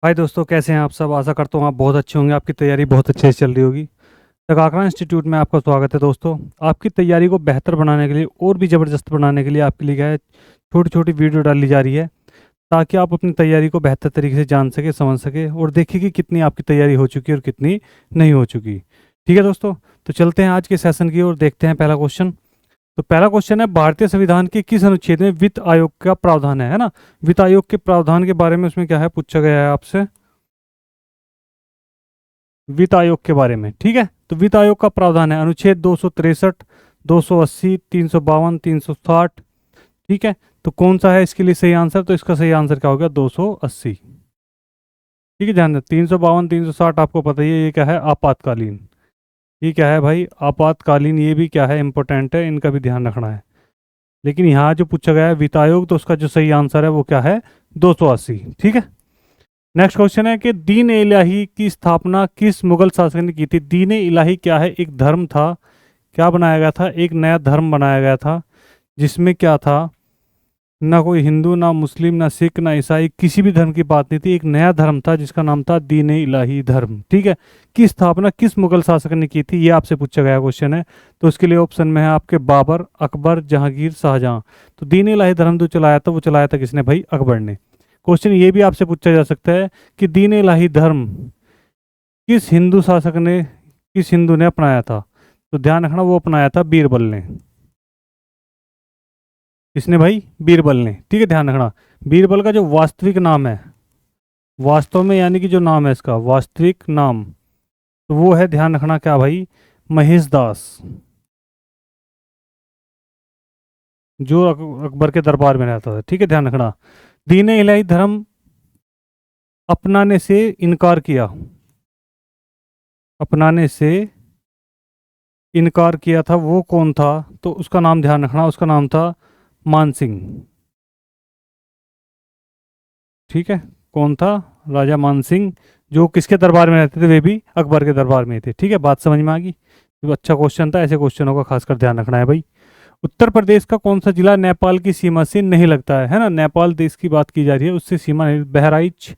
हाय दोस्तों, कैसे हैं आप सब। आशा करता हूँ आप बहुत अच्छे होंगे, आपकी तैयारी बहुत अच्छे से चल रही होगी। तकाकरा इंस्टीट्यूट में आपका स्वागत है दोस्तों। आपकी तैयारी को बेहतर बनाने के लिए और भी ज़बरदस्त बनाने के लिए आपके लिए क्या है, छोटी छोटी वीडियो डाली जा रही है ताकि आप अपनी तैयारी को बेहतर तरीके से जान सके, समझ सके और देखिए कि कितनी आपकी तैयारी हो चुकी है और कितनी नहीं हो चुकी। ठीक है दोस्तों, तो चलते हैं आज के सेशन की ओर, देखते हैं पहला क्वेश्चन। तो पहला क्वेश्चन है, भारतीय संविधान के किस अनुच्छेद में वित्त आयोग का प्रावधान है ना। वित्त आयोग के प्रावधान के बारे में उसमें क्या है पूछा गया है आपसे, वित्त आयोग के बारे में। ठीक है, तो वित्त आयोग का प्रावधान है अनुच्छेद 263, 280, 352, 360। ठीक है, तो कौन सा है इसके लिए सही आंसर, तो इसका सही आंसर क्या होगा, 280। ठीक है, ध्यान दें 352, 360 आपको पता ही है ये क्या है, आपातकालीन। ये क्या है भाई, आपातकालीन, ये भी क्या है, इंपॉर्टेंट है, इनका भी ध्यान रखना है। लेकिन यहाँ जो पूछा गया है वित्त आयोग, तो उसका जो सही आंसर है वो क्या है, 280। ठीक है, नेक्स्ट क्वेश्चन है कि दीन ए इलाही की स्थापना किस मुगल शासक ने की थी। दीन ए इलाही क्या है, एक धर्म था, क्या बनाया गया था, एक नया धर्म बनाया गया था जिसमें क्या था, ना कोई हिंदू, ना मुस्लिम, ना सिख, ना ईसाई, किसी भी धर्म की बात नहीं थी। एक नया धर्म था जिसका नाम था दीन ए इलाही धर्म। ठीक है, की स्थापना किस मुगल शासक ने की थी, ये आपसे पूछा गया क्वेश्चन है। तो उसके लिए ऑप्शन में है आपके बाबर, अकबर, जहांगीर, शाहजहां। तो दीन ए इलाही धर्म जो चलाया था वो चलाया था किसने भाई, अकबर ने। क्वेश्चन ये भी आपसे पूछा जा सकता है कि दीन ए इलाही धर्म किस हिंदू शासक ने, किस हिंदू ने अपनाया था। तो ध्यान रखना, वो अपनाया था बीरबल ने। किसने भाई, बीरबल ने। ठीक है, ध्यान रखना, बीरबल का जो वास्तविक नाम है, वास्तव में यानी कि जो नाम है इसका वास्तविक नाम, तो वो है, ध्यान रखना क्या भाई, महेश दास, जो अकबर के दरबार में रहता था। ठीक है, ध्यान रखना, दीन ए इलाही धर्म अपनाने से इनकार किया, अपनाने से इनकार किया था, वो कौन था, तो उसका नाम ध्यान रखना, उसका नाम था मान सिंह। ठीक है, कौन था, राजा मान सिंह, जो किसके दरबार में रहते थे, वे भी अकबर के दरबार में थे। ठीक है, बात समझ में आ गई। तो अच्छा क्वेश्चन था, ऐसे क्वेश्चनों का खासकर ध्यान रखना है भाई। उत्तर प्रदेश का कौन सा जिला नेपाल की सीमा से नहीं लगता है ना, नेपाल देश की बात की जा रही है, उससे सीमा नहीं, बहराइच,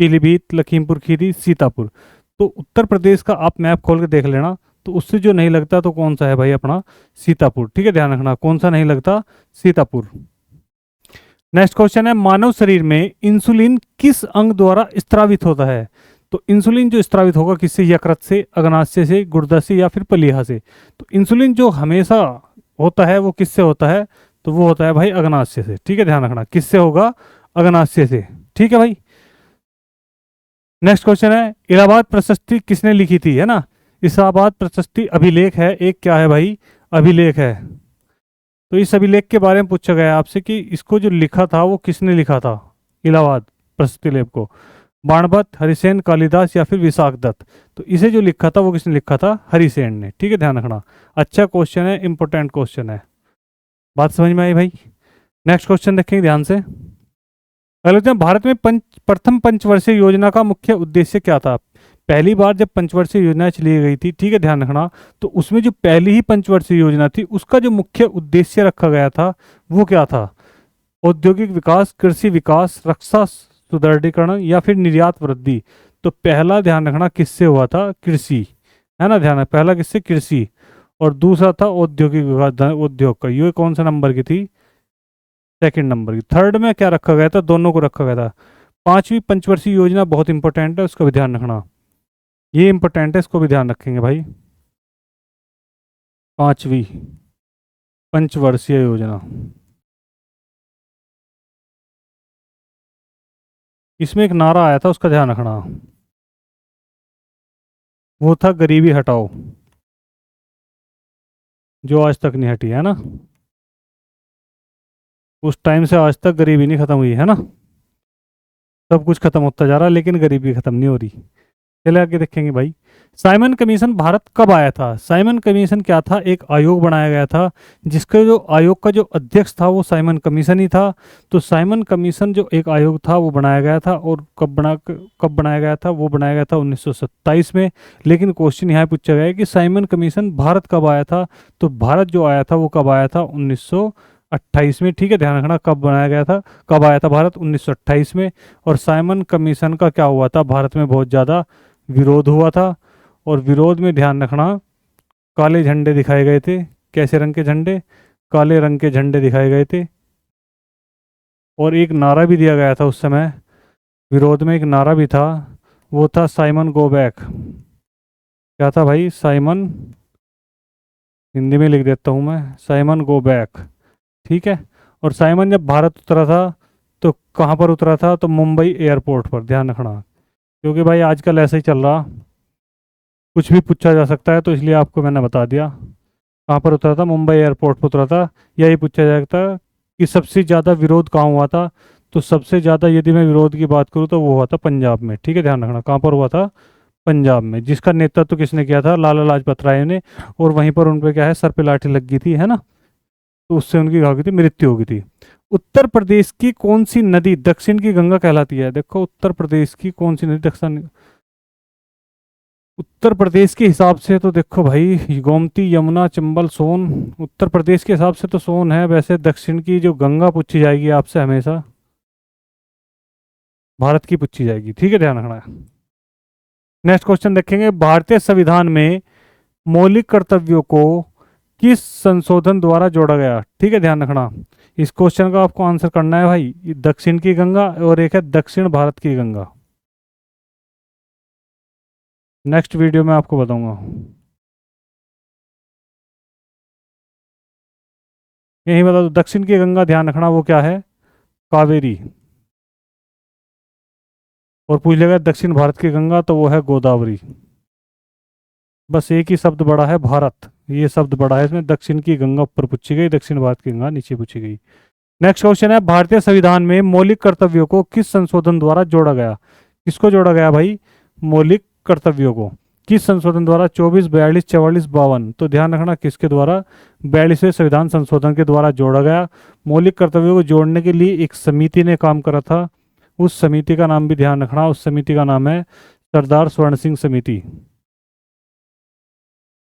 पीलीभीत, लखीमपुर खीरी, सीतापुर। तो उत्तर प्रदेश का आप मैप खोल के देख लेना, तो उससे जो नहीं लगता तो कौन सा है भाई, अपना सीतापुर। ठीक है, ध्यान रखना, कौन सा नहीं लगता, सीतापुर। नेक्स्ट क्वेश्चन है, मानव शरीर में इंसुलिन किस अंग द्वारा स्त्रावित होता है। तो इंसुलिन जो स्त्रावित होगा किससे, यकृत से, अग्नाशय से, गुर्दा से या फिर पलीहा से। तो इंसुलिन जो हमेशा होता है वो किससे होता है, तो वो होता है भाई अग्नाशय से। ठीक है, ध्यान रखना, किससे होगा, अग्नाशय से। ठीक है भाई, नेक्स्ट क्वेश्चन है, इलाहाबाद प्रशस्ति किसने लिखी थी, है ना। इलाहाबाद प्रशस्ति अभिलेख है एक, क्या है भाई, अभिलेख है। तो इस अभिलेख के बारे में पूछा गया है आपसे कि इसको जो लिखा था वो किसने लिखा था, इलाहाबाद प्रशस्ति लेख को, बाणभट्ट, हरिसेन, कालिदास या फिर विशाख दत्त। तो इसे जो लिखा था वो किसने लिखा था, हरिसेन ने। ठीक है, ध्यान रखना, अच्छा क्वेश्चन है, इंपॉर्टेंट क्वेश्चन है, बात समझ में आई भाई। नेक्स्ट क्वेश्चन देखेंगे ध्यान से। अगले हैं, भारत में प्रथम पंचवर्षीय योजना का मुख्य उद्देश्य क्या था। पहली बार जब पंचवर्षीय योजना चली गई थी, ठीक है, ध्यान रखना, तो उसमें जो पहली ही पंचवर्षीय योजना थी उसका जो मुख्य उद्देश्य रखा गया था वो क्या था, औद्योगिक विकास, कृषि विकास, रक्षा सुदृढ़ीकरण या फिर निर्यात वृद्धि। तो पहला ध्यान रखना किससे हुआ था, कृषि, है ना, ध्यान, पहला किससे, कृषि, और दूसरा था औद्योगिक विकास, उद्योग का। ये कौन सा नंबर की थी, सेकंड नंबर की। थर्ड में क्या रखा गया था, दोनों को रखा गया था। पांचवी पंचवर्षीय योजना बहुत इंपॉर्टेंट है, उसका भी ध्यान रखना, ये इंपॉर्टेंट है, इसको भी ध्यान रखेंगे भाई। पांचवी पंचवर्षीय योजना, इसमें एक नारा आया था, उसका ध्यान रखना, वो था गरीबी हटाओ, जो आज तक नहीं हटी, है ना। उस टाइम से आज तक गरीबी नहीं खत्म हुई, है ना। सब कुछ खत्म होता जा रहा है लेकिन गरीबी खत्म नहीं हो रही। चले आगे देखेंगे भाई, साइमन कमीशन भारत कब आया था। साइमन कमीशन क्या था, एक आयोग बनाया गया था जिसके जो आयोग का जो अध्यक्ष था वो साइमन कमीशन ही था। तो साइमन कमीशन जो एक आयोग था वो बनाया गया था, और कब बनाया गया था, वो बनाया गया था 1927 में। लेकिन क्वेश्चन यहाँ पूछा गया है कि साइमन कमीशन भारत कब आया था। तो भारत जो आया था वो कब आया था, 1928 में, ठीक है, ध्यान रखना। कब बनाया गया था, कब आया था भारत, 1928 में। और साइमन कमीशन का क्या हुआ था, भारत में बहुत ज़्यादा विरोध हुआ था, और विरोध में ध्यान रखना काले झंडे दिखाए गए थे। कैसे रंग के झंडे, काले रंग के झंडे दिखाए गए थे। और एक नारा भी दिया गया था उस समय, विरोध में एक नारा भी था, वो था साइमन गो बैक। क्या था भाई, साइमन, हिंदी में लिख देता हूँ मैं, साइमन गो बैक, ठीक है। और साइमन जब भारत उतरा था तो कहाँ पर उतरा था, तो मुंबई एयरपोर्ट पर, ध्यान रखना। क्योंकि भाई आजकल ऐसा ही चल रहा, कुछ भी पूछा जा सकता है, तो इसलिए आपको मैंने बता दिया। कहाँ पर उतरा था, मुंबई एयरपोर्ट पर उतरा था। यही पूछा जाता कि सबसे ज़्यादा विरोध कहाँ हुआ था, तो सबसे ज़्यादा यदि मैं विरोध की बात करूँ तो वो हुआ था पंजाब में, ठीक है, ध्यान रखना। कहाँ पर हुआ था, पंजाब में, जिसका नेतृत्व किसने किया था, लाला लाजपत राय ने। और वहीं पर उन पर क्या है, सर पे लाठी लग गई थी, है ना, तो उससे उनकी क्या हो गई थी, मृत्यु हो गई थी। उत्तर प्रदेश की कौन सी नदी दक्षिण की गंगा कहलाती है, देखो उत्तर प्रदेश की कौन सी नदी दक्षिण, उत्तर प्रदेश के हिसाब से तो देखो भाई, गोमती, यमुना, चंबल, सोन। उत्तर प्रदेश के हिसाब से तो सोन है, वैसे दक्षिण की जो गंगा पूछी जाएगी आपसे हमेशा भारत की पूछी जाएगी, ठीक है, ध्यान रखना। नेक्स्ट क्वेश्चन देखेंगे, भारतीय संविधान में मौलिक कर्तव्यों को किस संशोधन द्वारा जोड़ा गया, ठीक है, ध्यान रखना। इस क्वेश्चन का आपको आंसर करना है भाई, दक्षिण की गंगा और एक है दक्षिण भारत की गंगा। नेक्स्ट वीडियो में आपको बताऊंगा। यही बता दो, दक्षिण की गंगा ध्यान रखना वो क्या है, कावेरी। और पूछ लेगा दक्षिण भारत की गंगा, तो वो है गोदावरी। बस एक ही शब्द बड़ा है, भारत, ये शब्द बड़ा है इसमें। दक्षिण की गंगा ऊपर पूछी गई, दक्षिण भारत की गंगा नीचे पूछी गई। नेक्स्ट क्वेश्चन है, भारतीय संविधान में मौलिक कर्तव्यों को किस संशोधन द्वारा जोड़ा गया, किसको जोड़ा गया भाई, मौलिक कर्तव्यों को किस संशोधन द्वारा, 24, 42, 44, 52। तो ध्यान रखना किसके द्वारा, 42वें संविधान संशोधन के द्वारा जोड़ा गया। मौलिक कर्तव्यों को जोड़ने के लिए एक समिति ने काम करा था, उस समिति का नाम भी ध्यान रखना, उस समिति का नाम है सरदार स्वर्ण सिंह समिति,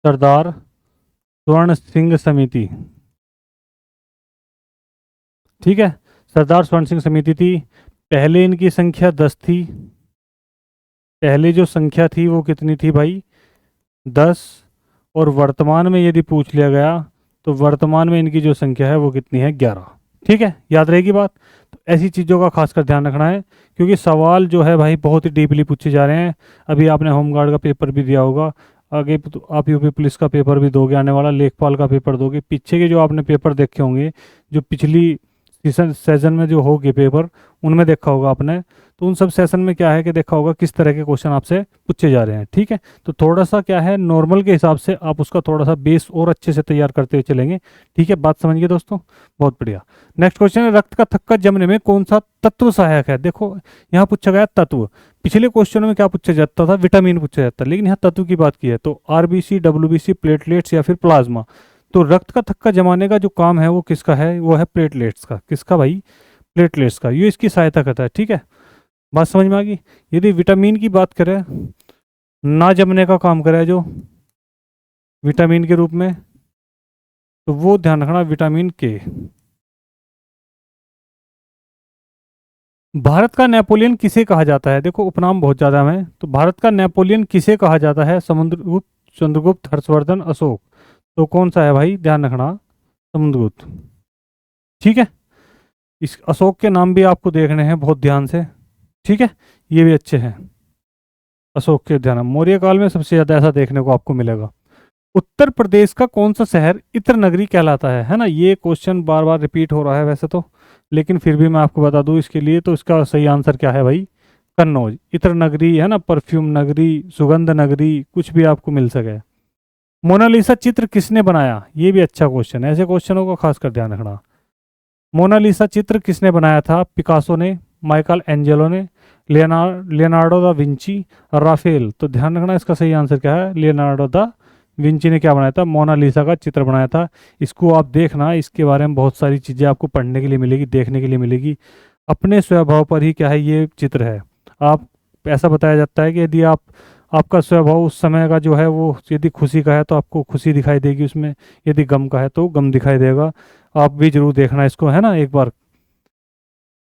सरदार स्वर्ण सिंह समिति, ठीक है, सरदार स्वर्ण सिंह समिति थी। पहले इनकी संख्या 10 थी, पहले जो संख्या थी वो कितनी थी भाई, 10। और वर्तमान में यदि पूछ लिया गया तो वर्तमान में इनकी जो संख्या है वो कितनी है, 11, ठीक है, याद रहेगी बात। तो ऐसी चीज़ों का खासकर ध्यान रखना है, क्योंकि सवाल जो है भाई बहुत ही डीपली पूछे जा रहे हैं। अभी आपने होमगार्ड का पेपर भी दिया होगा, आगे तो आप यूपी पुलिस का पेपर भी दोगे, आने वाला लेखपाल का पेपर दोगे। पीछे के जो आपने पेपर देखे होंगे, जो पिछली सेशन में जो होंगे पेपर, उनमें देखा होगा आपने, तो उन सब सेशन में क्या है कि देखा होगा किस तरह के क्वेश्चन आपसे पूछे जा रहे हैं, ठीक है। तो थोड़ा सा क्या है, नॉर्मल के हिसाब से आप उसका थोड़ा सा बेस और अच्छे से तैयार करते हुए चलेंगे, ठीक है, बात समझिए दोस्तों, बहुत बढ़िया। नेक्स्ट क्वेश्चन है, रक्त का थक्का जमने में कौन सा तत्व सहायक है, देखो यहाँ पूछा गया तत्व। पिछले क्वेश्चनों में क्या पूछा जाता था, विटामिन पूछा जाता, लेकिन यहाँ तत्व की बात की है, तो आरबीसी, डब्ल्यूबीसी, प्लेटलेट्स या फिर प्लाज्मा। तो रक्त का थक्का जमाने का जो काम है वो किसका है, वो है प्लेटलेट्स का, किसका भाई, प्लेटलेट्स का, ये इसकी सहायता करता है, ठीक है, बात समझ में आ गई। यदि विटामिन की बात करें, ना जमने का काम करे जो विटामिन के रूप में, तो वो ध्यान रखना विटामिन के। भारत का नेपोलियन किसे कहा जाता है, देखो उपनाम बहुत ज्यादा है, तो भारत का नेपोलियन किसे कहा जाता है, समुद्रगुप्त, चंद्रगुप्त, हर्षवर्धन, अशोक। तो कौन सा है भाई, ध्यान रखना समुद्रगुप्त, ठीक है। इस अशोक के नाम भी आपको देखने हैं बहुत ध्यान से, ठीक है, ये भी अच्छे हैं अशोक के ध्यान। मौर्य काल में सबसे ज्यादा ऐसा देखने को आपको मिलेगा। उत्तर प्रदेश का कौन सा शहर इत्र नगरी कहलाता है ना, ये क्वेश्चन बार बार रिपीट हो रहा है वैसे तो, लेकिन फिर भी मैं आपको बता दूं इसके लिए, तो इसका सही आंसर क्या है भाई, कन्नौज। इत्र नगरी है ना, परफ्यूम नगरी, सुगंध नगरी, कुछ भी आपको मिल सके। मोनालिसा चित्र किसने बनाया, ये भी अच्छा क्वेश्चन है, ऐसे क्वेश्चनों का खासकर ध्यान रखना। मोनालिसा चित्र किसने बनाया था, पिकासो ने, माइकल एंजेलो ने, लियोनार्डो दा विंची, राफेल। तो ध्यान रखना इसका सही आंसर क्या है, लियोनार्डो दा विंची ने क्या बनाया था, मोनालिसा का चित्र बनाया था। इसको आप देखना, इसके बारे में बहुत सारी चीज़ें आपको पढ़ने के लिए मिलेगी, देखने के लिए मिलेगी। अपने स्वभाव पर ही क्या है ये चित्र है। आप ऐसा बताया जाता है कि यदि आप आपका स्वभाव उस समय का जो है वो यदि खुशी का है तो आपको खुशी दिखाई देगी उसमें, यदि गम का है तो गम दिखाई देगा। आप भी जरूर देखना इसको, है ना, एक बार।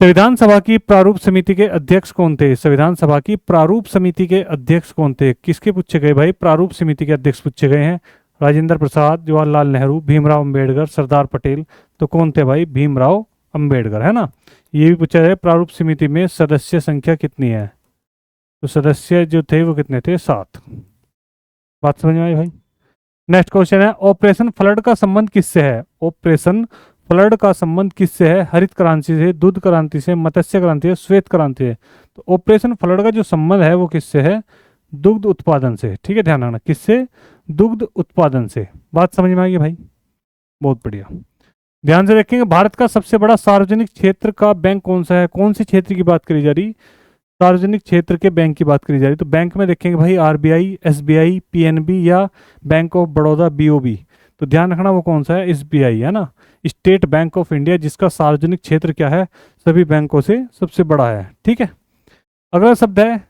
संविधान सभा की प्रारूप समिति के अध्यक्ष कौन थे? संविधान सभा की प्रारूप समिति के अध्यक्ष कौन थे? किसके पूछे गए भाई? प्रारूप समिति के अध्यक्ष पूछे गए हैं। राजेंद्र प्रसाद, जवाहरलाल नेहरू, भीमराव अंबेडकर, सरदार पटेल। तो कौन थे भाई? भीमराव अंबेडकर, है ना। ये भी पूछा है प्रारूप समिति में सदस्य संख्या कितनी है? तो सदस्य जो थे वो कितने थे? 7। बात समझ में आई भाई? नेक्स्ट क्वेश्चन है, ऑपरेशन फ्लड का संबंध किससे है? ऑपरेशन फ्लड का संबंध किससे है? हरित क्रांति से, दूध क्रांति से, मत्स्य क्रांति से, श्वेत क्रांति से। तो ऑपरेशन फ्लड का जो संबंध है वो किससे है? दुग्ध उत्पादन से। ठीक है, ध्यान रखना, किससे? दुग्ध उत्पादन से। बात समझ में आ गई भाई? बहुत बढ़िया। ध्यान से देखेंगे, भारत का सबसे बड़ा सार्वजनिक क्षेत्र का बैंक कौन सा है? कौन से क्षेत्र की बात करी जा रही? सार्वजनिक क्षेत्र के बैंक की बात करी जा रही। तो बैंक में देखेंगे भाई, आरबीआई, एसबीआई, पीएनबी या बैंक ऑफ बड़ौदा, बीओबी। तो ध्यान रखना वो कौन सा है? एसबीआई, है ना, स्टेट बैंक ऑफ इंडिया, जिसका सार्वजनिक क्षेत्र क्या है? सभी बैंकों से सबसे बड़ा है। ठीक है, अगला शब्द है,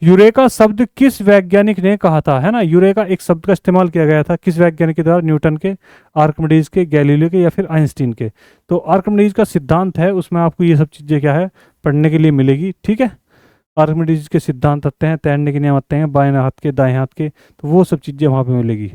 यूरेका शब्द किस वैज्ञानिक ने कहा था? है ना, यूरेका एक शब्द का इस्तेमाल किया गया था किस वैज्ञानिक के द्वारा? न्यूटन के, आर्किमिडीज के, गैलीलियो के या फिर आइंस्टीन के। तो आर्किमिडीज का सिद्धांत है, उसमें आपको ये सब चीजें क्या है? पढ़ने के लिए मिलेगी। ठीक है, आर्किमिडीज के सिद्धांत आते हैं, तैरने के नियम आते हैं, बाएं हाथ के, दाएं हाथ के, तो वो सब चीजें वहां पे मिलेगी।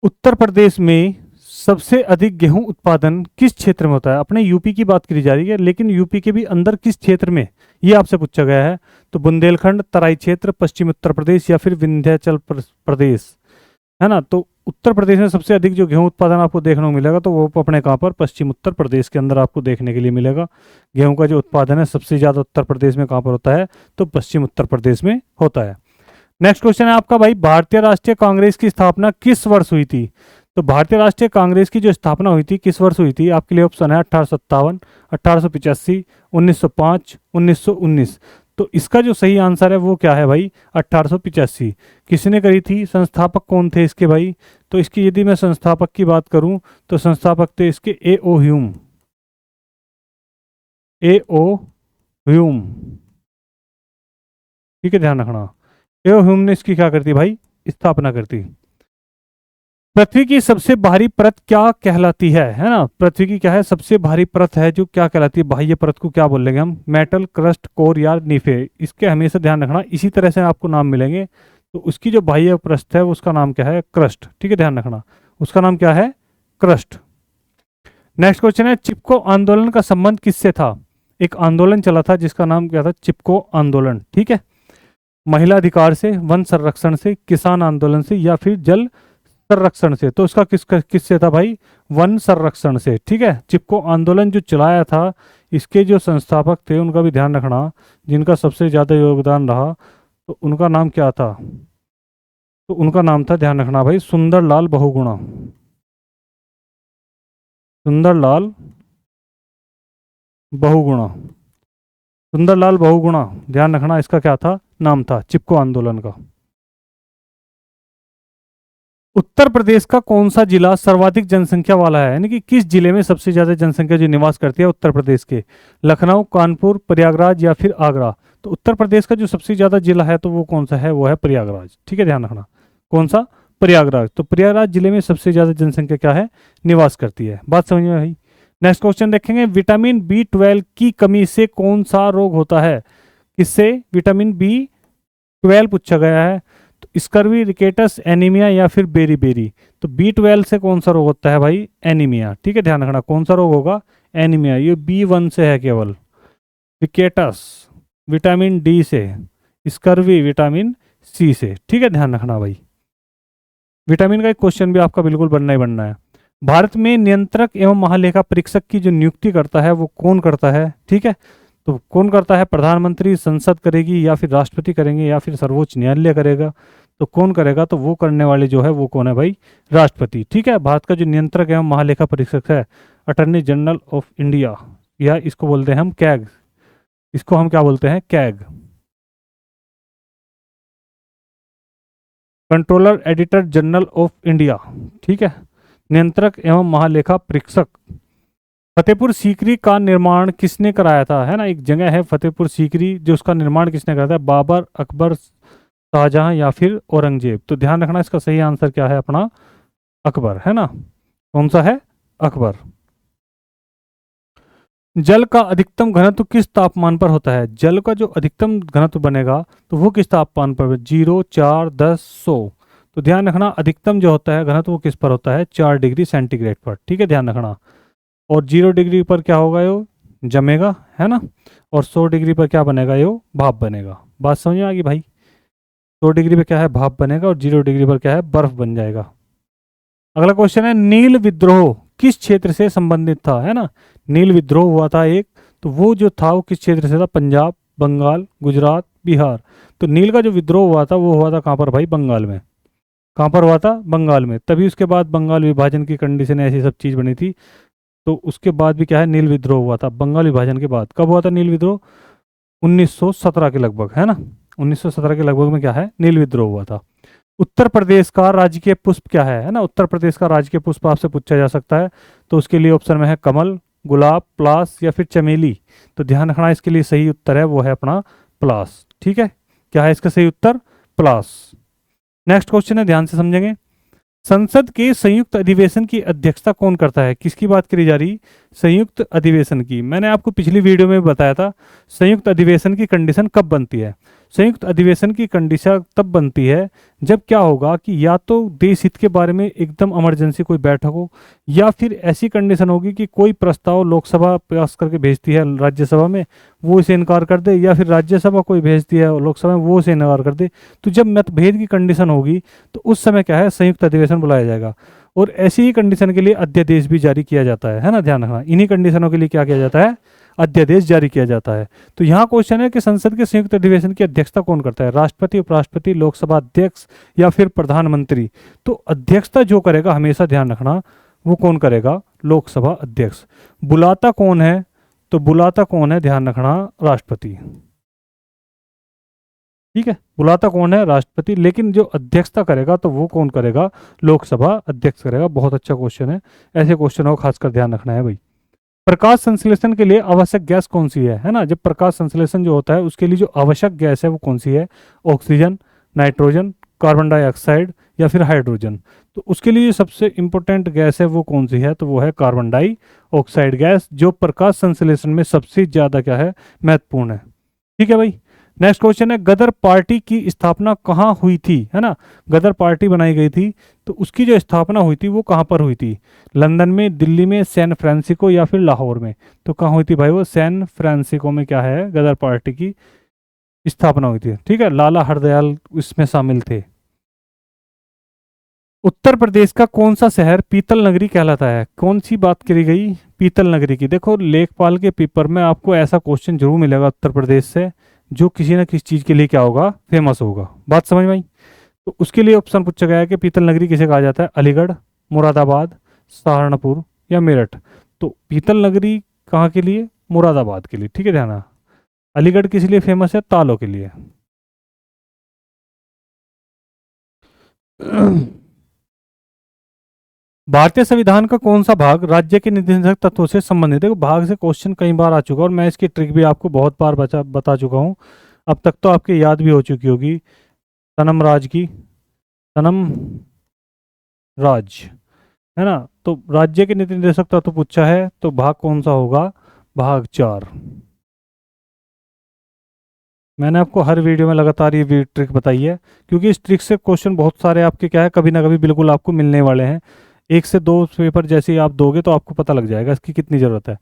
उत्तर प्रदेश में सबसे अधिक गेहूं उत्पादन किस क्षेत्र में होता है? अपने यूपी की बात करी जा रही है, लेकिन यूपी के भी अंदर किस क्षेत्र में, ये आपसे पूछा गया है। तो बुंदेलखंड, तराई क्षेत्र, पश्चिम उत्तर प्रदेश या फिर विंध्याचल प्रदेश, है ना। तो उत्तर प्रदेश में सबसे अधिक जो गेहूं उत्पादन आपको देखने को मिलेगा तो वो अपने कहाँ पर? पश्चिम उत्तर प्रदेश के अंदर आपको देखने के लिए मिलेगा। गेहूं का जो उत्पादन है सबसे ज्यादा उत्तर प्रदेश में कहाँ पर होता है? तो पश्चिम उत्तर प्रदेश में होता है। नेक्स्ट क्वेश्चन है आपका भाई, भारतीय राष्ट्रीय कांग्रेस की स्थापना किस वर्ष हुई थी? तो भारतीय राष्ट्रीय कांग्रेस की जो स्थापना हुई थी किस वर्ष हुई थी? आपके लिए ऑप्शन है 1857, 1885, 1905, 1919। तो इसका जो सही आंसर है वो क्या है भाई? 1885। किसने करी थी? संस्थापक कौन थे इसके भाई? तो इसकी यदि मैं संस्थापक की बात करूं तो संस्थापक थे इसके ए ओ ह्यूम। ए ओ ह्यूम, ठीक है, ध्यान रखना। ए ओ ह्यूम ने इसकी क्या करती भाई? स्थापना करती। पृथ्वी की सबसे भारी परत क्या कहलाती है ना? पृथ्वी की क्या है? सबसे भारी परत है जो क्या कहलाती है? बाह्य परत को क्या बोलेंगे हम? मेटल, क्रस्ट, कोर या नीफे। इसके हमेशा ध्यान रखना, इसी तरह से आपको नाम मिलेंगे। तो उसकी जो बाह्य परत है उसका नाम क्या है? क्रस्ट। ठीक है, ध्यान रखना, उसका नाम क्या है? क्रस्ट। नेक्स्ट क्वेश्चन है, चिपको आंदोलन का संबंध किससे था? एक आंदोलन चला था जिसका नाम क्या था? चिपको आंदोलन। ठीक है, महिला अधिकार से, वन संरक्षण से, किसान आंदोलन से या फिर जल संरक्षण से। तो उसका किससे था भाई? वन संरक्षण से। ठीक है, चिपको आंदोलन जो चलाया था इसके जो संस्थापक थे उनका भी ध्यान रखना, जिनका सबसे ज्यादा योगदान रहा, तो उनका नाम क्या था? तो उनका नाम था, ध्यान रखना भाई, सुंदरलाल बहुगुणा। सुंदरलाल बहुगुणा, सुंदरलाल बहुगुणा, ध्यान रखना, इसका क्या था? नाम था चिपको आंदोलन का। उत्तर प्रदेश का कौन सा जिला सर्वाधिक जनसंख्या वाला है? यानी कि किस जिले में सबसे ज्यादा जनसंख्या जो निवास करती है उत्तर प्रदेश के? लखनऊ, कानपुर, प्रयागराज या फिर आगरा। तो उत्तर प्रदेश का जो सबसे ज्यादा जिला है तो वो कौन सा है? वो है प्रयागराज। ठीक है, ध्यान रखना, कौन सा? प्रयागराज। तो प्रयागराज जिले में सबसे ज्यादा जनसंख्या क्या है? निवास करती है। बात समझ में भाई? नेक्स्ट क्वेश्चन देखेंगे, विटामिन B12 की कमी से कौन सा रोग होता है? किससे? विटामिन B12 पूछा गया है। तो स्कर्वी, रिकेटस, एनीमिया या फिर बेरी बेरी। तो B12 से कौन सा रोग होता है भाई? एनीमिया। ठीक है, ध्यान रखना, कौन सा रोग होगा? एनीमिया। ये B1 से है केवल। रिकेटस विटामिन D से, स्कर्वी विटामिन C से। ठीक है, ध्यान रखना भाई, विटामिन का एक क्वेश्चन भी आपका बिल्कुल बनना ही बनना है। भारत में नियंत्रक एवं महालेखा परीक्षक की जो नियुक्ति करता है वो कौन करता है? ठीक है, तो कौन करता है? प्रधानमंत्री, संसद करेगी या फिर राष्ट्रपति करेंगे या फिर सर्वोच्च न्यायालय करेगा? तो कौन करेगा? तो वो करने वाले जो है वो कौन है भाई? राष्ट्रपति। ठीक है, भारत का जो नियंत्रक एवं महालेखा परीक्षक है, अटर्नी जनरल ऑफ इंडिया, या इसको बोलते हैं हम कैग। इसको हम क्या बोलते हैं? CAG, controller editor general of India. ठीक है, नियंत्रक एवं महालेखा परीक्षक फतेहपुर सीकरी का निर्माण किसने कराया था, है ना, एक जगह है फतेहपुर सीकरी, जो उसका निर्माण किसने कराया था, बाबर, अकबर, शाहजहां या फिर औरंगजेब। तो ध्यान रखना इसका सही आंसर क्या है अपना, अकबर, है ना। कौन सा है, अकबर। जल का अधिकतम घनत्व किस तापमान पर होता है, जल का जो अधिकतम घनत्व बनेगा तो वो किस तापमान पर, 0, 4, 10, 100। तो ध्यान रखना अधिकतम जो होता है घनत्व वो किस पर होता है, 4 डिग्री सेंटीग्रेड पर, ठीक है, ध्यान रखना। और 0 डिग्री पर क्या होगा, यो जमेगा, है ना। और 100 डिग्री पर क्या बनेगा, यो भाप बनेगा। बात समझ में आ गई भाई। 100 डिग्री पे क्या है, भाप बनेगा, और 0 डिग्री पर क्या है, बर्फ बन जाएगा। अगला क्वेश्चन है, नील विद्रोह किस क्षेत्र से संबंधित था, है ना। नील विद्रोह हुआ था एक, तो वो जो था वो किस क्षेत्र से था, पंजाब, बंगाल, गुजरात, बिहार। तो नील का जो विद्रोह हुआ था वो हुआ था कहाँ पर भाई, बंगाल में। कहाँ पर हुआ था, बंगाल में। तभी उसके बाद बंगाल विभाजन की कंडीशन ऐसी सब चीज़ बनी थी। तो उसके बाद भी क्या है, नील विद्रोह हुआ था बंगाल विभाजन के बाद। कब हुआ था नील विद्रोह, 1917 के लगभग, है ना। 1917 के लगभग में क्या है, नील विद्रोह हुआ था। उत्तर प्रदेश का राजकीय पुष्प क्या है ना। उत्तर प्रदेश का राजकीय पुष्प आपसे पूछा जा सकता है। तो उसके लिए ऑप्शन में है कमल, गुलाब, पलास या फिर चमेली। तो ध्यान रखना इसके लिए सही उत्तर है वो है अपना पलास, ठीक है। क्या है इसका सही उत्तर, पलास। नेक्स्ट क्वेश्चन है, ध्यान से समझेंगे। संसद के संयुक्त अधिवेशन की अध्यक्षता कौन करता है, किसकी बात करी जा रही, संयुक्त अधिवेशन की। मैंने आपको पिछली वीडियो में बताया था संयुक्त अधिवेशन की कंडीशन कब बनती है। संयुक्त अधिवेशन की कंडीशन तब बनती है जब क्या होगा कि या तो देश हित के बारे में एकदम इमरजेंसी कोई बैठक हो, या फिर ऐसी कंडीशन होगी कि कोई प्रस्ताव लोकसभा पास करके भेजती है राज्यसभा में, वो इसे इनकार कर दे, या फिर राज्यसभा कोई भेजती है लोकसभा में, वो इसे इनकार कर दे। तो जब मतभेद की कंडीशन होगी तो उस समय क्या है, संयुक्त अधिवेशन बुलाया जाएगा। और ऐसी ही कंडीशन के लिए अध्यादेश भी जारी किया जाता है ना, ध्यान रखना। इन्हीं कंडीशनों के लिए क्या किया जाता है, अध्यादेश जारी किया जाता है। तो यहाँ क्वेश्चन है कि संसद के संयुक्त अधिवेशन की अध्यक्षता कौन करता है, राष्ट्रपति, उपराष्ट्रपति, लोकसभा अध्यक्ष या फिर प्रधानमंत्री। तो अध्यक्षता जो करेगा, हमेशा ध्यान रखना, वो कौन करेगा, लोकसभा अध्यक्ष। बुलाता कौन है, तो बुलाता कौन है, ध्यान रखना, राष्ट्रपति, ठीक है। बुलाता कौन है, राष्ट्रपति। लेकिन जो अध्यक्षता करेगा तो वो कौन करेगा, लोकसभा अध्यक्ष करेगा। बहुत अच्छा क्वेश्चन है, ऐसे क्वेश्चनों का खासकर ध्यान रखना है भाई। प्रकाश संश्लेषण के लिए आवश्यक गैस कौन सी है ना। जब प्रकाश संश्लेषण जो होता है उसके लिए जो आवश्यक गैस है वो कौन सी है, ऑक्सीजन, नाइट्रोजन, कार्बन डाइऑक्साइड या फिर हाइड्रोजन। तो उसके लिए सबसे इंपॉर्टेंट गैस है वो कौन सी है, तो वो है कार्बन डाइऑक्साइड गैस, जो प्रकाश संश्लेषण में सबसे ज्यादा क्या है, महत्वपूर्ण है, ठीक है भाई। नेक्स्ट क्वेश्चन है, गदर पार्टी की स्थापना कहाँ हुई थी, है ना। गदर पार्टी बनाई गई थी, तो उसकी जो स्थापना हुई थी वो कहाँ पर हुई थी, लंदन में, दिल्ली में, सैन फ्रांसिस्को या फिर लाहौर में। तो कहाँ हुई थी भाई, वो सैन फ्रांसिस्को में क्या है, गदर पार्टी की स्थापना हुई थी, ठीक है। लाला हरदयाल इसमें शामिल थे। उत्तर प्रदेश का कौन सा शहर पीतल नगरी कहलाता है, कौन सी बात करी गई, पीतल नगरी की। देखो लेखपाल के पेपर में आपको ऐसा क्वेश्चन जरूर मिलेगा उत्तर प्रदेश से, जो किसी ना किसी चीज के लिए क्या होगा, फेमस होगा। बात समझ में आई। तो उसके लिए ऑप्शन पूछा गया है कि पीतल नगरी किसे कहा जाता है, अलीगढ़, मुरादाबाद, सहारनपुर या मेरठ। तो पीतल नगरी कहाँ के लिए, मुरादाबाद के लिए, ठीक है, ध्यान। अलीगढ़ किस लिए फेमस है, तालों के लिए। भारतीय संविधान का कौन सा भाग राज्य के निषेधक तत्वों से संबंधित है। भाग से क्वेश्चन कई बार आ चुका है और मैं इसकी ट्रिक भी आपको बहुत बार बता चुका हूँ। अब तक तो आपके याद भी हो चुकी होगी। सनम राज की, सनम राज, है ना। तो राज्य के नीति निर्देशक तत्व पूछा है, तो भाग कौन सा होगा, भाग 4। मैंने आपको हर वीडियो में लगातार ये ट्रिक बताई है, क्योंकि इस ट्रिक से क्वेश्चन बहुत सारे आपके क्या है, कभी ना कभी बिल्कुल आपको मिलने वाले हैं। 1 से 2 पेपर जैसे ही आप दोगे तो आपको पता लग जाएगा इसकी कितनी जरूरत है।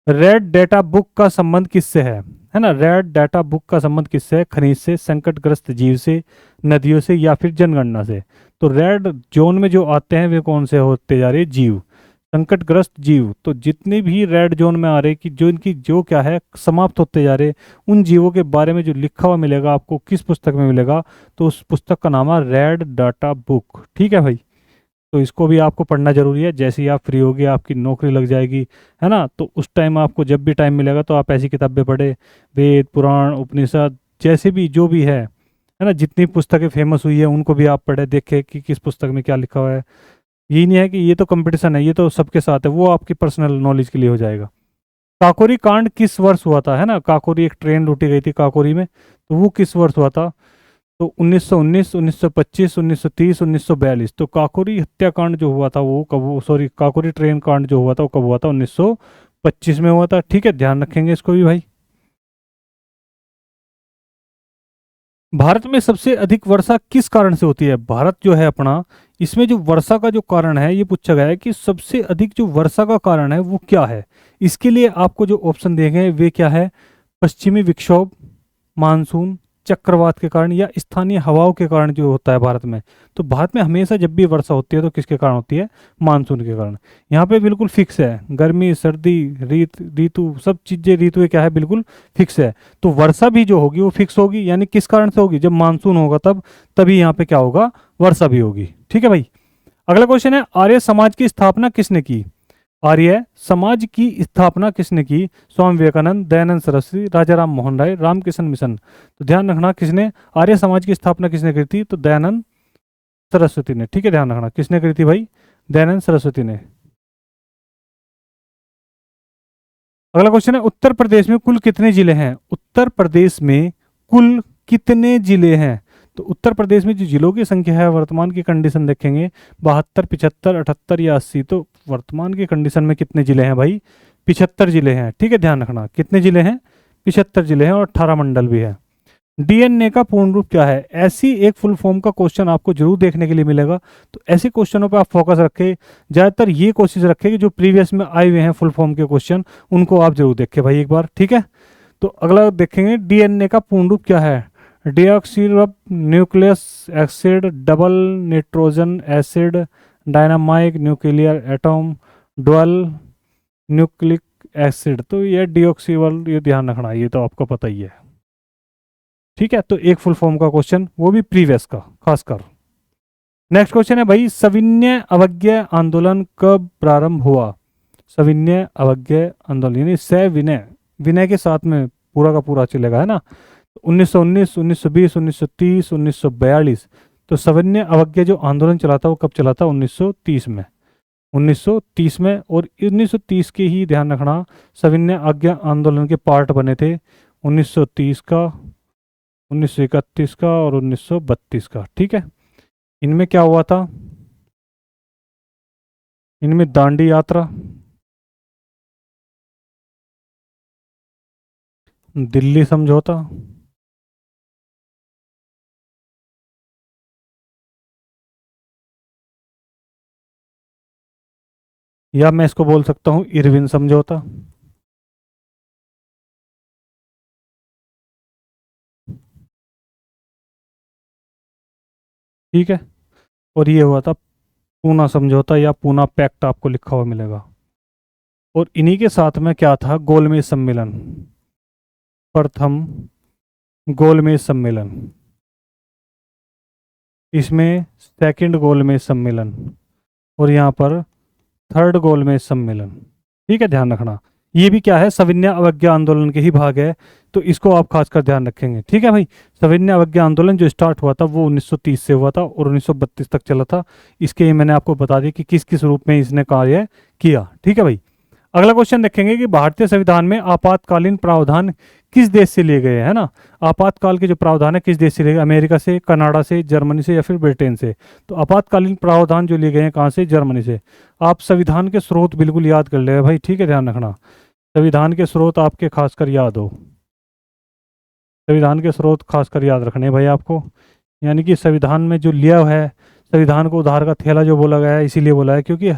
रेड डेटा बुक का संबंध किससे है ना। रेड डेटा बुक का संबंध किससे है, खनिज से, संकटग्रस्त जीव से, नदियों से या फिर जनगणना से। तो रेड जोन में जो आते हैं वे कौन से होते जा रहे, जीव, संकटग्रस्त जीव। तो जितने भी रेड जोन में आ रहे कि जो इनकी जो क्या है समाप्त होते जा रहे, उन जीवों के बारे में जो लिखा हुआ मिलेगा आपको, किस पुस्तक में मिलेगा, तो उस पुस्तक का नाम है रेड डाटा बुक, ठीक है भाई। तो इसको भी आपको पढ़ना जरूरी है। जैसे ही आप फ्री होगे, आपकी नौकरी लग जाएगी, है ना, तो उस टाइम आपको जब भी टाइम मिलेगा तो आप ऐसी किताबें पढ़े, वेद, पुराण, उपनिषद, जैसे भी जो भी है ना, जितनी पुस्तकें फेमस हुई है उनको भी आप पढ़े, देखें कि किस पुस्तक में क्या लिखा हुआ है। ये नहीं है कि ये तो कंपटीशन है, ये तो सबके साथ है, वो आपकी पर्सनल नॉलेज के लिए हो जाएगा। काकोरी कांड किस वर्ष हुआ था, है ना, काकोरी एक ट्रेन लूटी गई थी काकोरी में, तो वो किस वर्ष हुआ था? तो 1919, 1925, 1930, 1942। तो काकोरी हत्याकांड जो हुआ था वो कब, सॉरी काकोरी ट्रेन कांड जो हुआ था वो कब हुआ था? 1925 में हुआ था। ठीक है, ध्यान रखेंगे इसको भी भाई। भारत में सबसे अधिक वर्षा किस कारण से होती है? भारत जो है अपना, इसमें जो वर्षा का जो कारण है ये पूछा गया है कि सबसे अधिक जो वर्षा का कारण है वो क्या है। इसके लिए आपको जो ऑप्शन दिए गए हैं वे क्या है? पश्चिमी विक्षोभ, मानसून, चक्रवात के कारण, या स्थानीय हवाओं के कारण जो होता है भारत में। तो भारत में हमेशा जब भी वर्षा होती है तो किसके कारण होती है? मानसून के कारण। यहाँ पे बिल्कुल फिक्स है, गर्मी सर्दी ऋतु सब चीजें, ऋतु क्या है, बिल्कुल फिक्स है। तो वर्षा भी जो होगी वो फिक्स होगी, यानी किस कारण से होगी? जब मानसून होगा तब, तभी यहाँ पे क्या होगा? वर्षा भी होगी। ठीक है भाई। अगला क्वेश्चन है, आर्य समाज की स्थापना किसने की? आर्य समाज की स्थापना किसने की? स्वामी विवेकानंद, दयानंद सरस्वती, राजा राम मोहन राय, रामकृष्ण मिशन। तो ध्यान रखना किसने आर्य समाज की स्थापना किसने की थी? तो दयानंद सरस्वती ने। ठीक है, ध्यान रखना किसने करी थी भाई? दयानंद सरस्वती ने। अगला क्वेश्चन है, उत्तर प्रदेश में कुल कितने जिले हैं? उत्तर प्रदेश में कुल कितने जिले हैं? तो उत्तर प्रदेश में जो जिलों की संख्या है, वर्तमान की कंडीशन देखेंगे, 72, 75, 78 या 80। तो वर्तमान की कंडीशन में कितने जिले हैं भाई? 75 जिले हैं। ठीक है, ध्यान रखना कितने जिले हैं? 75 जिले हैं और 18 मंडल भी है। डीएनए का पूर्ण रूप क्या है? ऐसी एक फुल फॉर्म का क्वेश्चन आपको जरूर देखने के लिए मिलेगा, तो ऐसे क्वेश्चनों पे आप फोकस रखें। ज़्यादातर ये कोशिश रखें कि जो प्रीवियस में आए हुए हैं फुल फॉर्म के क्वेश्चन, उनको आप जरूर देखें भाई एक बार। ठीक है, तो अगला देखेंगे, डीएनए का पूर्ण रूप क्या है? Deoxy nucleus acid, double nitrogen acid, dynamic nuclear atom, dual nucleic acid. तो ये डीऑक्सीवल, ये ध्यान रखना, ये तो आपको पता ही है। ठीक है, तो एक फुल फॉर्म का क्वेश्चन, वो भी प्रीवियस का खासकर। नेक्स्ट क्वेश्चन है भाई, सविनय अवज्ञा आंदोलन कब प्रारंभ हुआ? सविनय अवज्ञा आंदोलन यानी सविनय, विनय के साथ में पूरा का पूरा चलेगा, है ना। 1919, 1920, 1930, 1942। तो सविनय अवज्ञा जो आंदोलन चला था वो कब चला था? 1930 में। 1930 में, और 1930 के ही ध्यान रखना सविनय अवज्ञा आंदोलन के पार्ट बने थे 1930 का, 1931 का और 1932 का। ठीक है, इनमें क्या हुआ था? इनमें दांडी यात्रा, दिल्ली समझौता, या मैं इसको बोल सकता हूँ इरविन समझौता। ठीक है, और ये हुआ था पूना समझौता या पूना पैक्ट, आपको लिखा हुआ मिलेगा। और इन्हीं के साथ में क्या था? गोलमेज सम्मेलन, प्रथम गोलमेज सम्मेलन, इसमें सेकंड गोलमेज सम्मेलन, और यहाँ पर थर्ड गोलमेज सम्मेलन। ठीक है, ध्यान रखना ये भी क्या है? सविनय अवज्ञा आंदोलन के ही भाग है, तो इसको आप खासकर ध्यान रखेंगे। ठीक है भाई, सविनय अवज्ञा आंदोलन जो स्टार्ट हुआ था वो 1930 से हुआ था और 1932 तक चला था। इसके ही मैंने आपको बता दिया कि किस किस रूप में इसने कार्य किया। ठीक है भाई। अगला क्वेश्चन देखेंगे कि भारतीय संविधान में आपातकालीन प्रावधान किस देश से लिए गए हैं, है ना। आपातकाल के जो प्रावधान है किस देश से लिए गए? अमेरिका से, कनाडा से, जर्मनी से, या फिर ब्रिटेन से। तो आपातकालीन प्रावधान जो लिए गए हैं कहाँ से? जर्मनी से। आप संविधान के स्रोत बिल्कुल याद कर ले भाई। ठीक है, ध्यान रखना संविधान के स्रोत आपके खासकर याद हो, संविधान के स्रोत खासकर याद रखने भाई आपको। यानी कि संविधान में जो लिया है, संविधान को उधार का थैला जो बोला गया है, इसीलिए बोला है क्योंकि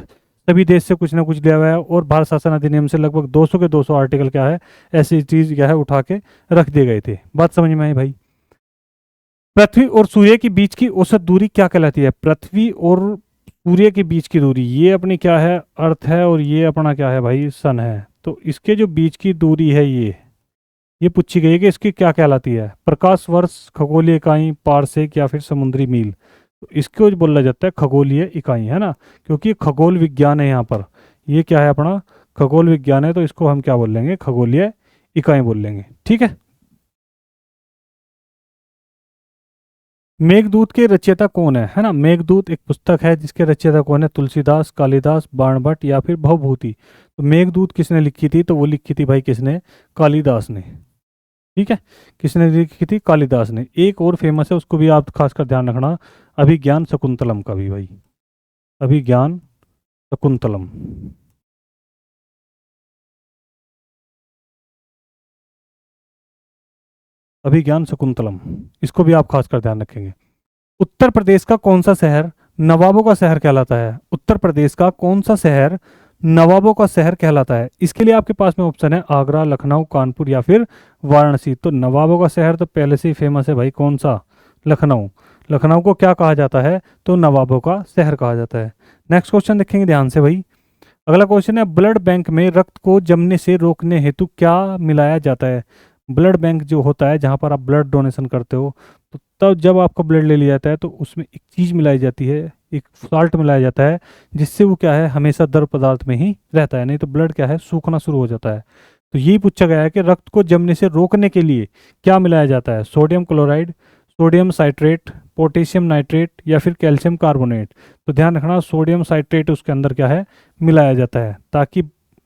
सभी देश से कुछ ना कुछ लिया हुआ है, और भारत शासन अधिनियम से लगभग 200 के 200 आर्टिकल क्या है, ऐसी चीज क्या है, उठा के रख दिए गए थे। बात समझ में आई भाई। पृथ्वी और सूर्य के बीच की औसत दूरी क्या कहलाती है? पृथ्वी और सूर्य के बीच की दूरी, ये अपनी क्या है? अर्थ है, और ये अपना क्या है भाई? सन है। तो इसके जो बीच की दूरी है ये पूछी गई है कि इसकी क्या कहलाती है? प्रकाश वर्ष, खगोलीय इकाई, पारसेक, या फिर समुद्री मील। तो इसको जो बोला जाता है खगोलीय इकाई, है ना, क्योंकि खगोल विज्ञान है यहाँ पर। ये क्या है अपना? खगोल विज्ञान है, तो इसको हम क्या बोल लेंगे? खगोलीय इकाई बोल लेंगे। ठीक है। मेघदूत के रचयिता कौन है ना? मेघदूत एक पुस्तक है जिसके रचयिता कौन है? तुलसीदास, कालिदास, बाणभट्ट या फिर भवभूति। तो मेघदूत किसने लिखी थी? तो वो लिखी थी भाई किसने? कालिदास ने। ठीक है, किसने लिखी थी? कालिदास ने। एक और फेमस है, उसको भी आप खासकर ध्यान रखना, अभिज्ञान शकुंतलम का भी भाई, अभिज्ञान शकुंतलम। अभिज्ञान शकुंतलम, इसको भी आप खासकर ध्यान रखेंगे। उत्तर प्रदेश का कौन सा शहर नवाबों का शहर कहलाता है? उत्तर प्रदेश का कौन सा शहर नवाबों का शहर कहलाता है? इसके लिए आपके पास में ऑप्शन है आगरा, लखनऊ, कानपुर या फिर वाराणसी। तो नवाबों का शहर तो पहले से ही फेमस है भाई, कौन सा? लखनऊ। लखनऊ को क्या कहा जाता है? तो नवाबों का शहर कहा जाता है। नेक्स्ट क्वेश्चन देखेंगे ध्यान से भाई। अगला क्वेश्चन है, ब्लड बैंक में रक्त को जमने से रोकने हेतु क्या मिलाया जाता है? ब्लड बैंक जो होता है जहाँ पर आप ब्लड डोनेशन करते हो, तो तब जब आपका ब्लड ले लिया जाता है तो उसमें एक चीज़ मिलाई जाती है, एक सॉल्ट मिलाया जाता है, जिससे वो क्या है, हमेशा द्रव पदार्थ में ही रहता है, नहीं तो ब्लड क्या है, सूखना शुरू हो जाता है। तो यही पूछा गया है कि रक्त को जमने से रोकने के लिए क्या मिलाया जाता है? Sodium chloride, sodium citrate, potassium nitrate या फिर कैल्शियम कार्बोनेट। तो ध्यान रखना, सोडियम साइट्रेट उसके अंदर क्या है, मिलाया जाता है, ताकि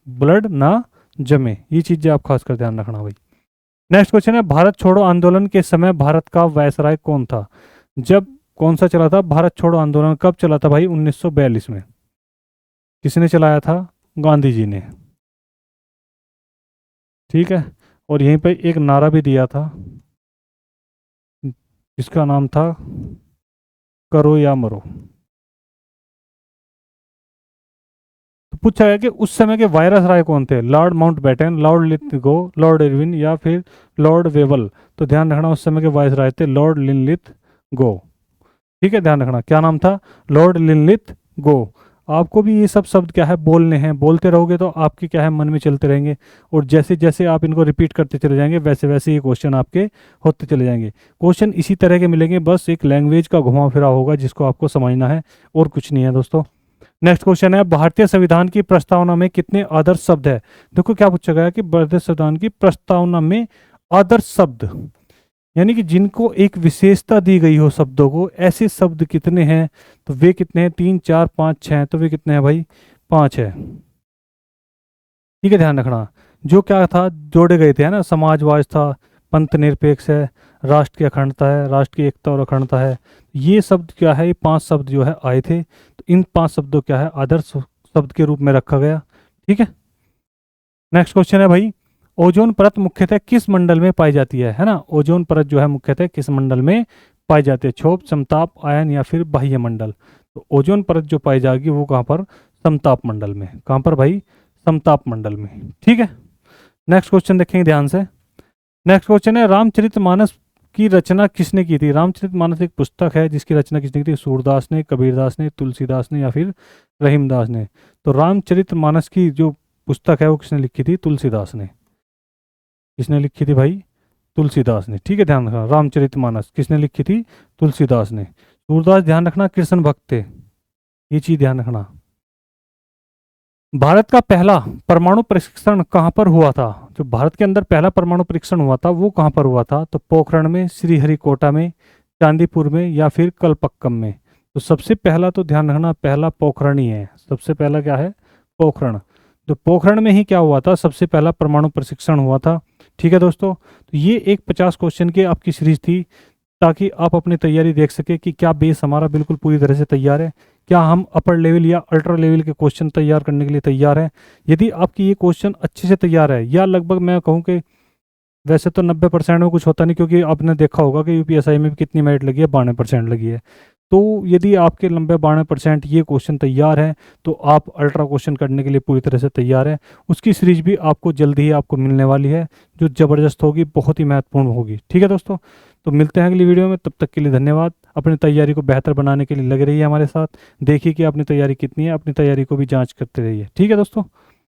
ब्लड ना जमे। ये चीज़ें आप खासकर ध्यान रखना भाई। नेक्स्ट क्वेश्चन है, भारत छोड़ो आंदोलन के समय भारत का वायसराय कौन था? जब कौन सा चला था भारत छोड़ो आंदोलन? कब चला था भाई? 1942 में। किसने चलाया था? गांधी जी ने। ठीक है, और यहीं पे एक नारा भी दिया था जिसका नाम था करो या मरो। तो पूछा गया कि उस समय के वायरस राय कौन थे? Lord Mountbatten, Lord Lithgow, Lord Irwin या फिर लॉर्ड वेवल। तो ध्यान रखना, उस समय के वायरस राय थे लॉर्ड लिनलिथ गो। ठीक है, ध्यान रखना, क्या नाम था? लॉर्ड लिनलिथ गो। आपको भी ये सब शब्द क्या है, बोलने हैं। बोलते रहोगे तो आपके क्या है, मन में चलते रहेंगे, और जैसे जैसे आप इनको रिपीट करते चले जाएंगे वैसे वैसे ये क्वेश्चन आपके होते चले जाएंगे। क्वेश्चन इसी तरह के मिलेंगे, बस एक लैंग्वेज का घुमा फिरा होगा जिसको आपको समझना है, और कुछ नहीं है दोस्तों। नेक्स्ट क्वेश्चन है, भारतीय संविधान की प्रस्तावना में कितने आदर्श शब्द है? देखो क्या पूछा गया कि भारतीय संविधान की प्रस्तावना में आदर्श शब्द, यानी कि जिनको एक विशेषता दी गई हो शब्दों को, ऐसे शब्द कितने हैं? तो वे कितने हैं? 3, 4, 5, 6। तो वे कितने हैं भाई? 5 है। ठीक है, ध्यान रखना, जो क्या था, जोड़े गए थे, है ना, समाजवाद था, पंथ निरपेक्ष है, राष्ट्र की अखंडता है, राष्ट्र की एकता और अखंडता है। ये शब्द क्या है, ये 5 शब्द जो है आए थे, तो इन 5 शब्दों क्या है, आदर्श शब्द के रूप में रखा गया। ठीक है, नेक्स्ट क्वेश्चन है भाई, ओजोन परत मुख्यतः किस मंडल में पाई जाती है ना? ओजोन परत जो है मुख्यतः किस मंडल में पाई जाती है? क्षोभ, समताप, आयन या फिर बाह्य मंडल। तो ओजोन परत जो पाई जाएगी वो कहाँ पर? समताप मंडल में। कहाँ पर भाई? समताप मंडल में। ठीक है, नेक्स्ट क्वेश्चन देखेंगे ध्यान से। नेक्स्ट क्वेश्चन है, रामचरितमानस की रचना किसने की थी? रामचरितमानस एक पुस्तक है जिसकी रचना किसने की थी? सूरदास ने, कबीरदास ने, तुलसीदास ने या फिर रहीमदास ने। तो रामचरितमानस की जो पुस्तक है वो किसने लिखी थी? तुलसीदास ने। किसने लिखी थी भाई? तुलसीदास ने। ठीक है, ध्यान रखना, रामचरितमानस किसने लिखी थी? तुलसीदास ने। सूरदास ध्यान रखना कृष्ण भक्त थे, ये चीज ध्यान रखना। भारत का पहला परमाणु परीक्षण कहाँ पर हुआ था? जो भारत के अंदर पहला परमाणु परीक्षण हुआ था वो कहाँ पर हुआ था? तो पोखरण में, श्रीहरिकोटा में, चांदीपुर में या फिर कलपक्कम में। तो सबसे पहला तो ध्यान रखना, पहला पोखरण ही है। सबसे पहला क्या है? पोखरण। तो पोखरण में ही क्या हुआ था? सबसे पहला परमाणु प्रशिक्षण हुआ था। ठीक है दोस्तों, तो ये एक 50 क्वेश्चन की आपकी सीरीज थी, ताकि आप अपनी तैयारी देख सके कि क्या बेस हमारा बिल्कुल पूरी तरह से तैयार है, क्या हम अपर लेवल या अल्ट्रा लेवल के क्वेश्चन तैयार करने के लिए तैयार हैं। यदि आपकी ये क्वेश्चन अच्छे से तैयार है, या लगभग मैं कहूँ कि वैसे तो 90% में कुछ होता नहीं, क्योंकि आपने देखा होगा कि यूपीएसआई में भी कितनी मेरिट लगी है, 92% लगी है। तो यदि आपके लंबे 92% ये क्वेश्चन तैयार हैं, तो आप अल्ट्रा क्वेश्चन करने के लिए पूरी तरह से तैयार हैं। उसकी सीरीज भी आपको जल्दी ही आपको मिलने वाली है, जो ज़बरदस्त होगी, बहुत ही महत्वपूर्ण होगी। ठीक है दोस्तों, तो मिलते हैं अगली वीडियो में, तब तक के लिए धन्यवाद। अपनी तैयारी को बेहतर बनाने के लिए लगे रहिए हमारे साथ, देखिए कि अपनी तैयारी कितनी है, अपनी तैयारी को भी जाँच करते रहिए। ठीक है दोस्तों।